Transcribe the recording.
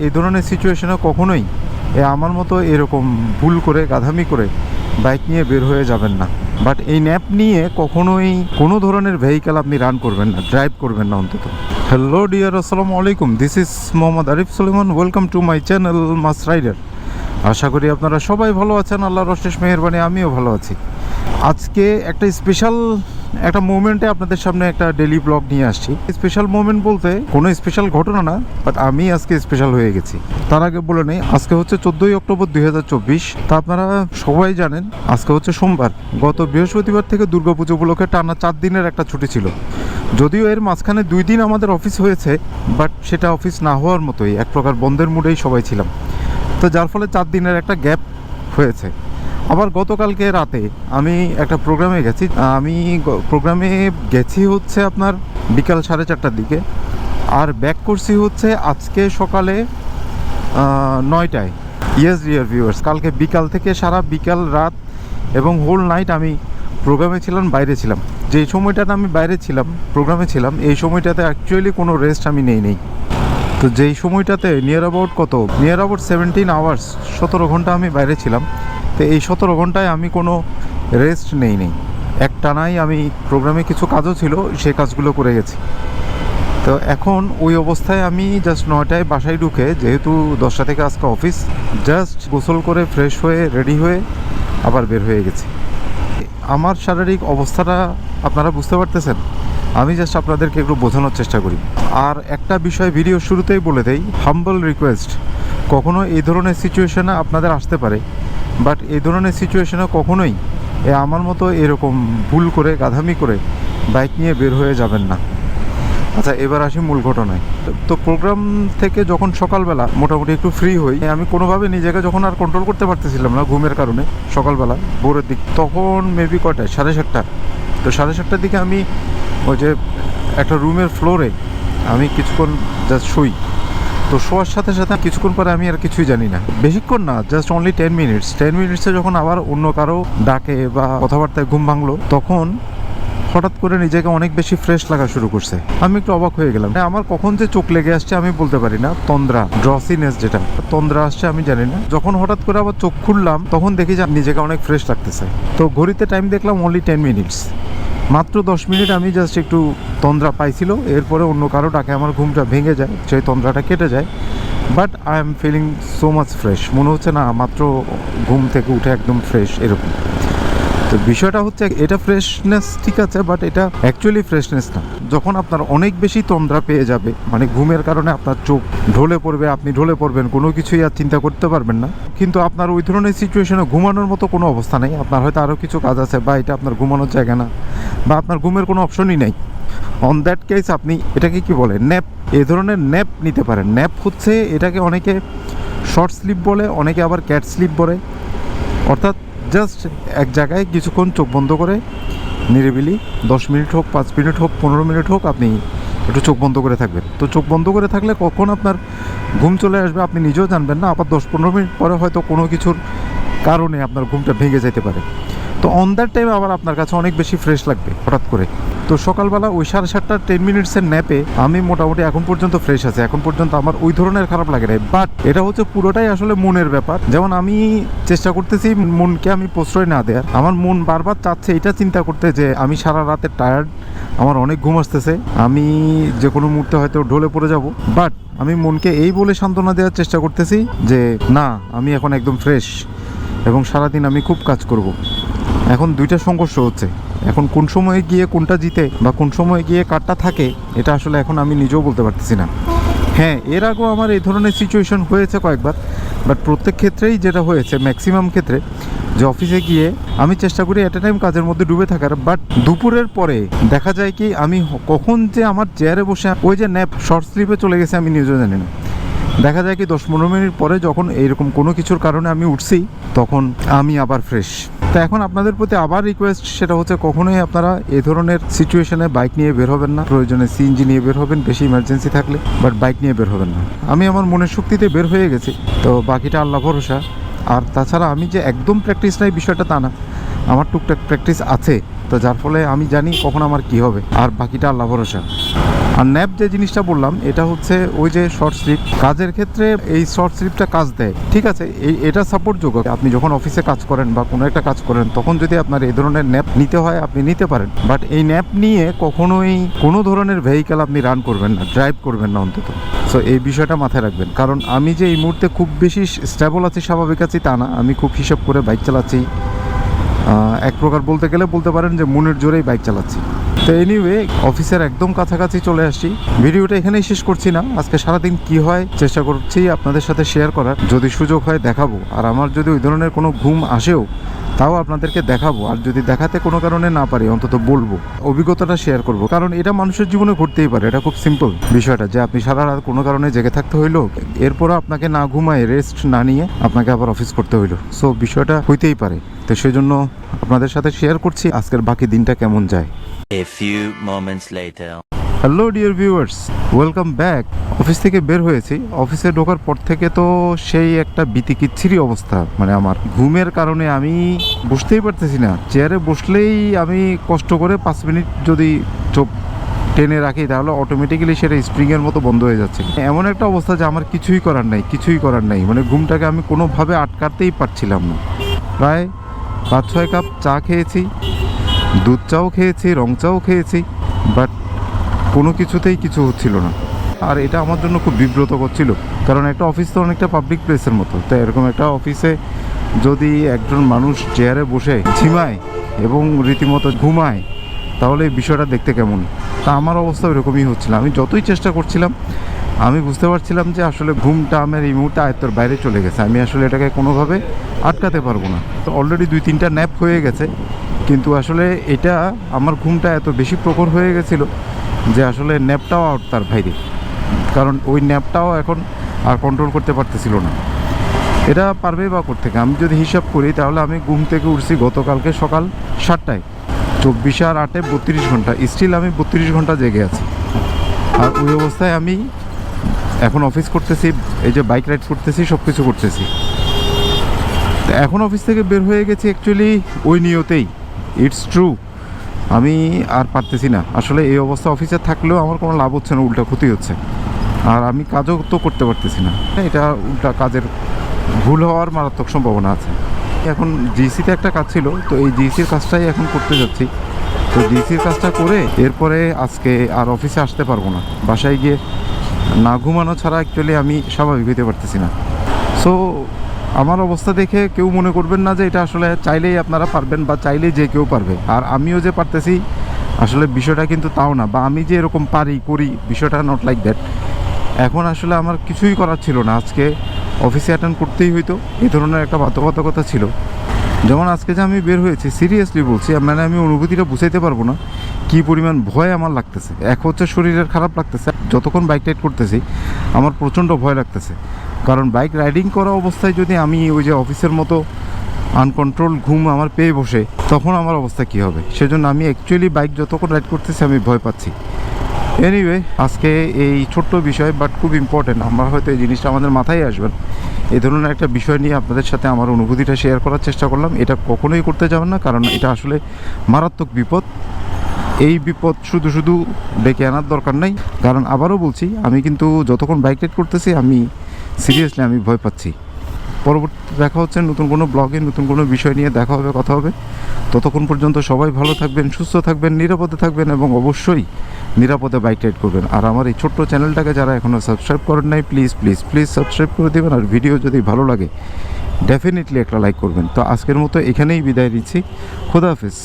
এই ধরনের সিচুয়েশনে কখনোই আমার মতো এরকম ভুল করে গাধামি করে বাইক নিয়ে বের হয়ে যাবেন না। বাট এই ন্যাপ নিয়ে কখনোই কোনো ধরনের ভেহিক্যাল আপনি রান করবেন না, ড্রাইভ করবেন না অন্তত। হ্যালো ডিয়ার, আসসালামু আলাইকুম। This is Mohammad Arif Suleman. Welcome to my channel masrider। আশা করি আপনারা সবাই ভালো আছেন, আল্লাহর অশেষ মেহেরবানি আমিও ভালো আছি। আজকে একটা স্পেশাল একটা মোমেন্টে আপনাদের সামনে একটা ডেইলি ব্লগ নিয়ে আসছি। স্পেশাল মোমেন্ট বলতে কোনো স্পেশাল ঘটনা না, বাট আমি আজকে স্পেশাল হয়ে গেছি। তার আগে বলে নেই, আজকে হচ্ছে 14ই অক্টোবর 2024। তা আপনারা সবাই জানেন আজকে হচ্ছে সোমবার। গত বৃহস্পতিবার থেকে দুর্গাপুজো উপলক্ষে টানা 4 দিনের একটা ছুটি ছিল। যদিও এর মাঝখানে 2 দিন আমাদের অফিস হয়েছে, বাট সেটা অফিস না হওয়ার মতোই, এক প্রকার বন্ধের মুডেই সবাই ছিলাম। তো যার ফলে 4 দিনের একটা গ্যাপ হয়েছে। আবার গতকালকে রাতে আমি একটা প্রোগ্রামে গেছি। আমি প্রোগ্রামে গেছি হচ্ছে আপনার বিকাল 4:30টার দিকে, আর ব্যাক করছি হচ্ছে আজকে সকালে 9টায়। ইয়েস ডিয়ার ভিউয়ার্স, কালকে বিকাল থেকে সারা বিকাল রাত এবং হোল নাইট আমি প্রোগ্রামে ছিলাম, বাইরে ছিলাম। যেই সময়টাতে আমি বাইরে ছিলাম, প্রোগ্রামে ছিলাম, এই সময়টাতে অ্যাকচুয়ালি কোনো রেস্ট আমি নেই। তো যেই সময়টাতে নিয়ার অ্যাবাউট 17 আওয়ার্স, 17 ঘন্টা আমি বাইরে ছিলাম। তো এই 17 ঘন্টায় আমি কোনো রেস্ট নেই। একটানাই আমি প্রোগ্রামে কিছু কাজও ছিল, সেই কাজগুলো করে গেছি। তো এখন ওই অবস্থায় আমি জাস্ট 9টায় বাসায় ঢুকে, যেহেতু 10টা থেকে আজকে অফিস, জাস্ট গোসল করে ফ্রেশ হয়ে রেডি হয়ে আবার বের হয়ে গেছি। আমার শারীরিক অবস্থাটা আপনারা বুঝতে পারতেছেন। আমি জাস্ট আপনাদেরকে একটু বোঝানোর চেষ্টা করি। আর একটা বিষয় ভিডিও শুরুতেই বলে দেই, হাম্বল রিকোয়েস্ট, কখনো এই ধরনের সিচুয়েশনে আপনাদের আসতে পারে, বাট এই ধরনের সিচুয়েশনে কখনোই আমার মতো এরকম ভুল করে গাধামি করে বাইক নিয়ে বের হয়ে যাবেন না। আচ্ছা, এবার আসি মূল ঘটনায়। তো প্রোগ্রাম থেকে যখন সকালবেলা মোটামুটি একটু ফ্রি হই, আমি কোনোভাবে নিজেকে যখন আর কন্ট্রোল করতে পারতেছিলাম না ঘুমের কারণে, সকালবেলা ভোরের দিক, তখন মেবি কয়টায়, 7:30। তো 7:30টার দিকে আমি ওই যে একটা রুমের ফ্লোরে আমি কিছুক্ষণ জাস্ট শুই। তো শোয়ার সাথে সাথে কিছুক্ষণ পরে আমি আর কিছুই জানি না, বেশিক্ষণ না, জাস্ট অনলি 10 মিনিটসে যখন আবার অন্য কারো ডাকে বা কথাবার্তায় ঘুম ভাঙলো, তখন হঠাৎ করে নিজেকে অনেক বেশি ফ্রেশ লাগা শুরু করছে। আমি একটু অবাক হয়ে গেলাম। আমার কখন যে চোখ লেগে আসছে আমি বলতে পারি না। ড্রসিনেস যেটা তন্দ্রা আসছে আমি জানি না। যখন হঠাৎ করে আবার চোখ খুললাম, তখন দেখি যে নিজেকে অনেক ফ্রেশ লাগতেছে। তো ঘড়িতে টাইম দেখলাম অনলি 10 মিনিটস। মাত্র 10 মিনিট আমি জাস্ট একটু তন্দ্রা পাইছিল, এরপরে অন্য কারো ডাকে আমার ঘুমটা ভেঙে যায়, সেই তন্দ্রাটা কেটে যায়। But I am feeling so much fresh. মনে হচ্ছে না মাত্র ঘুম থেকে উঠে একদম ফ্রেশ এরকম। তো বিষয়টা হচ্ছে, এটা ফ্রেশনেস ঠিক আছে, বাট এটা অ্যাকচুয়ালি ফ্রেশনেস না। যখন আপনার অনেক বেশি তন্দ্রা পেয়ে যাবে, মানে ঘুমের কারণে আপনার চোখ ঢলে পড়বে, আপনি ঢলে পড়বেন, কোনো কিছুই আর চিন্তা করতে পারবেন না। কিন্তু আপনার ওই ধরনের সিচুয়েশনে ঘুমানোর মতো কোনো অবস্থা নেই। আপনার হয়তো আরও কিছু কাজ আছে, বা এটা আপনার ঘুমানোর জায়গা না, বা আপনার ঘুমের কোনো অপশনই নেই। অন দ্যাট কেস আপনি এটাকে কি বলে, ন্যাপ, এই ধরনের ন্যাপ নিতে পারেন। ন্যাপ হচ্ছে, এটাকে অনেকে শর্ট স্লিপ বলে, অনেকে আবার ক্যাট স্লিপ বলে। অর্থাৎ জাস্ট এক জায়গায় কিছুক্ষণ চোখ বন্ধ করে নিরিবিলি 10 মিনিট হোক, 5 মিনিট হোক, 15 মিনিট হোক, আপনি একটু চোখ বন্ধ করে থাকবেন। তো চোখ বন্ধ করে থাকলে কখন আপনার ঘুম চলে আসবে আপনি নিজেও জানবেন না। আবার 10-15 মিনিট পরে হয়তো কোনো কিছুর কারণে আপনার ঘুমটা ভেঙে যেতে পারে। তো অন দ্যাট টাইম আবার আপনার কাছে অনেক বেশি ফ্রেশ লাগবে হঠাৎ করে। তো সকালবেলা ওই 7:30 10 মিনিটসের ন্যাপে আমি মোটামুটি এখন পর্যন্ত ফ্রেশ আছি। এখন পর্যন্ত আমার ওই ধরনের খারাপ লাগে না। বাট এটা হচ্ছে পুরোটাই আসলে মনের ব্যাপার। যেমন আমি চেষ্টা করতেছি মনকে আমি প্রশ্রয় না দেওয়ার। আমার মন বারবার চাচ্ছে এটা চিন্তা করতে যে আমি সারা রাতে টায়ার্ড, আমার অনেক ঘুম আসতেছে, আমি যে কোনো মুহূর্তে হয়তো ঢলে পড়ে যাব। বাট আমি মনকে এই বলে সান্ত্বনা দেওয়ার চেষ্টা করতেছি যে না, আমি এখন একদম ফ্রেশ এবং সারাদিন আমি খুব কাজ করব। এখন দুইটা সংঘর্ষ হচ্ছে। এখন কোন সময়ে গিয়ে কোনটা জিতে বা কোন সময়ে গিয়ে কারটা থাকে, এটা আসলে এখন আমি নিজেও বলতে পারতেছি না। হ্যাঁ, এর আগেও আমার এই ধরনের সিচুয়েশন হয়েছে কয়েকবার, বাট প্রত্যেক ক্ষেত্রেই যেটা হয়েছে, ম্যাক্সিমাম ক্ষেত্রে, যে অফিসে গিয়ে আমি চেষ্টা করি এট এ টাইম কাজের মধ্যে ডুবে থাকার, বাট দুপুরের পরে দেখা যায় কি আমি কখন যে আমার চেয়ারে বসে ওই যে ন্যাপ শর্ট স্লিপে চলে গেছে আমি নিজেও জানি না। দেখা যায় কি 10-15 মিনিট পরে যখন এইরকম কোনো কিছুর কারণে আমি উঠছি, তখন আমি আবার ফ্রেশ। তো এখন আপনাদের প্রতি আবার রিকোয়েস্ট, সেটা হচ্ছে কখনোই আপনারা এই ধরনের সিচুয়েশনে বাইক নিয়ে বের হবেন না। প্রয়োজনে সিএনজি নিয়ে বের হবেন বেশি ইমার্জেন্সি থাকলে, বাট বাইক নিয়ে বের হবেন না। আমি আমার মনের শক্তিতে বের হয়ে গেছি, তো বাকিটা আল্লাহ ভরসা। আর তাছাড়া আমি যে একদম প্র্যাকটিস নাই বিষয়টা তা না, আমার টুকটাক প্র্যাকটিস আছে। তো যার ফলে আমি জানি কখন আমার কি হবে, আর বাকিটা আল্লাহ ভরসা। আর ন্যাপ যে জিনিসটা বললাম এটা হচ্ছে ওই যে শর্ট স্লিপ, কাজের ক্ষেত্রে এই শর্ট স্লিপটা কাজ দেয়, ঠিক আছে, এটা সাপোর্টযোগ্য। আপনি যখন অফিসে কাজ করেন বা কোনো একটা কাজ করেন তখন যদি আপনার এই ধরনের ন্যাপ নিতে হয় আপনি নিতে পারেন, বাট এই ন্যাপ নিয়ে কখনোই কোনো ধরনের ভেহিকেল আপনি রান করবেন না, ড্রাইভ করবেন না অন্তত। সো এই বিষয়টা মাথায় রাখবেন, কারণ আমি যে এই মুহূর্তে খুব বেশি স্টেবল আছি, স্বাভাবিক আছি তা না, আমি খুব হিসাব করে বাইক চালাচ্ছি। এক প্রকার বলতে গেলে বলতে পারেন যে মনের জোরেই বাইক চালাচ্ছি। তো এনিওয়ে, অফিসের একদম কাছাকাছি চলে আসছি। ভিডিওটা এখানেই শেষ করছি না, আজকে সারাদিন কি হয় চেষ্টা করছি আপনাদের সাথে শেয়ার করার, যদি সুযোগ হয় দেখাবো। আর আমার যদি ওই ধরনের কোনো ঘুম আসেও তাও আপনাদেরকে দেখাবো, আর যদি দেখাতে কোনো কারণে না পারি অন্তত বলবো, অভিজ্ঞতাটা শেয়ার করব। কারণ এটা মানুষের জীবনে ঘটতেই পারে, এটা খুব সিম্পল বিষয়টা, যে আপনি সারা রাত কোনো কারণে জেগে থাকতে হইলো, এরপরও আপনাকে না ঘুমায় রেস্ট না নিয়ে আপনাকে আবার অফিস করতে হইলো। সো বিষয়টা হইতেই পারে, তো সেই জন্য আপনাদের সাথে শেয়ার করছি আজকের বাকি দিনটা কেমন যায়। A few moments later. Hello dear viewers, welcome back. Office থেকে বের হয়েছি, অফিসে ঢোকার পর থেকে তো সেই একটা বিতিকিচ্ছিরি অবস্থা, মানে আমার ঘুমের কারণে আমি বসতেই পারতেছি না। চেয়ারে বসলেই আমি কষ্ট করে 5 মিনিট যদি চোখ টেনে রাখি তাহলে অটোমেটিক্যালি সেটা স্প্রিংয়ের মতো বন্ধ হয়ে যাচ্ছে। এমন একটা অবস্থা যে আমার কিছুই করার নাই, মানে ঘুমটাকে আমি কোনোভাবে আটকাতেই পারছিলাম না। প্রায় 5-6 কাপ চা খেয়েছি, দুধ চাও খেয়েছি, রং চাও খেয়েছি, বাট কোনো কিছুতেই কিছু হচ্ছিল না। আর এটা আমার জন্য খুব বিব্রত করছিল, কারণ একটা অফিস তো অনেকটা পাবলিক প্লেসের মতো। তো এরকম একটা অফিসে যদি একজন মানুষ চেয়ারে বসে ঝিমায় এবং রীতিমতো ঘুমায় তাহলে এই বিষয়টা দেখতে কেমন। তা আমার অবস্থা এরকমই হচ্ছিল। আমি যতই চেষ্টা করছিলাম, আমি বুঝতে পারছিলাম যে আসলে ঘুমটা আমার এই মুহূর্তে আয়ত্তের বাইরে চলে গেছে, আমি আসলে এটাকে কোনোভাবে আটকাতে পারবো না। তো অলরেডি 2-3টা ন্যাপ হয়ে গেছে, কিন্তু আসলে এটা আমার ঘুমটা এত বেশি প্রখর হয়ে গেছিলো যে আসলে ন্যাপটাও আউট তার বাইরে, কারণ ওই ন্যাপটাও এখন আর কন্ট্রোল করতে পারতেছিল না। এটা পারবে বা কোত্থেকে? আমি যদি হিসাব করি তাহলে আমি ঘুম থেকে উঠছি গতকালকে সকাল 7টায়, 24 আর 8-এ 32 ঘন্টা, স্টিল আমি 32 ঘন্টা জেগে আছি। আর ওই অবস্থায় আমি এখন অফিস করতেছি, এই যে বাইক রাইড করতেছি, সব কিছু করতেছি। এখন অফিস থেকে বের হয়ে গেছি অ্যাকচুয়ালি ওই নিয়তেই, ইটস ট্রু, আমি আর পারতেছি না। আসলে এই অবস্থা অফিসে থাকলেও আমার কোনো লাভ হচ্ছে না, উল্টা ক্ষতি হচ্ছে। আর আমি কাজও তো করতে পারতেছি না, এটা উল্টা কাজের ভুল হওয়ার মারাত্মক সম্ভাবনা আছে। এখন জিসিতে একটা কাজ ছিল, তো এই জিসির কাজটাই এখন করতে যাচ্ছি। তো জিসির কাজটা করে এরপরে আজকে আর অফিসে আসতে পারবো না, বাসায় গিয়ে না ঘুমানো ছাড়া অ্যাকচুয়ালি আমি স্বাভাবিক হইতে পারতেছি না। সো আমার অবস্থা দেখে কেউ মনে করবেন না যে এটা আসলে চাইলেই আপনারা পারবেন বা চাইলেই যে কেউ পারবে। আর আমিও যে পারতেছি আসলে বিষয়টা কিন্তু তাও না, বা আমি যে এরকম করি বিষয়টা নট লাইক দ্যাট। এখন আসলে আমার কিছুই করার ছিল না, আজকে অফিসে অ্যাটেন্ড করতেই হইতো, এই ধরনের একটা বাধ্যবাধকতা ছিল। যেমন আজকে যে আমি বের হয়েছি, সিরিয়াসলি বলছি, মানে আমি অনুভূতিটা বুঝাইতে পারবো না কী পরিমাণ ভয় আমার লাগতেছে। এক হচ্ছে শরীরের খারাপ লাগতেছে, যতক্ষণ বাইক রাইড করতেছি আমার প্রচণ্ড ভয় লাগতেছে, কারণ বাইক রাইডিং করা অবস্থায় যদি আমি ওই যে অফিসের মতো আনকন্ট্রোল ঘুম আমার পেয়ে বসে, তখন আমার অবস্থা কী হবে। সেজন্য আমি অ্যাকচুয়ালি বাইক যতক্ষণ রাইড করতেছি আমি ভয় পাচ্ছি। এনিওয়ে, আজকে এই ছোট্ট বিষয় বাট খুব ইম্পর্টেন্ট, আমরা হয়তো এই জিনিসটা আমাদের মাথায় আসবেন, এই ধরনের একটা বিষয় নিয়ে আপনাদের সাথে আমার অনুভূতিটা শেয়ার করার চেষ্টা করলাম। এটা কখনোই করতে যাবেন না, কারণ এটা আসলে মারাত্মক বিপদ। এই বিপদ শুধু শুধু ডেকে আনার দরকার নাই, কারণ আবারও বলছি, আমি কিন্তু যতক্ষণ বাইক রাইড করতেছি আমি সিরিয়াসলি আমি ভয় পাচ্ছি। পরবর্তী দেখা হচ্ছে নতুন কোনো ব্লগে, নতুন কোনো বিষয় নিয়ে দেখা হবে, কথা হবে। ততক্ষণ পর্যন্ত সবাই ভালো থাকবেন, সুস্থ থাকবেন, নিরাপদে থাকবেন এবং অবশ্যই নিরাপদে বাইক রাইড করবেন। আর আমার এই ছোট্ট চ্যানেলটাকে যারা এখনও সাবস্ক্রাইব করেন নাই, প্লিজ প্লিজ প্লিজ সাবস্ক্রাইব করে দেবেন। আর ভিডিও যদি ভালো লাগে ডেফিনেটলি একটা লাইক করবেন। তো আজকের মতো এখানেই বিদায় নিচ্ছি, খোদা হাফেজ।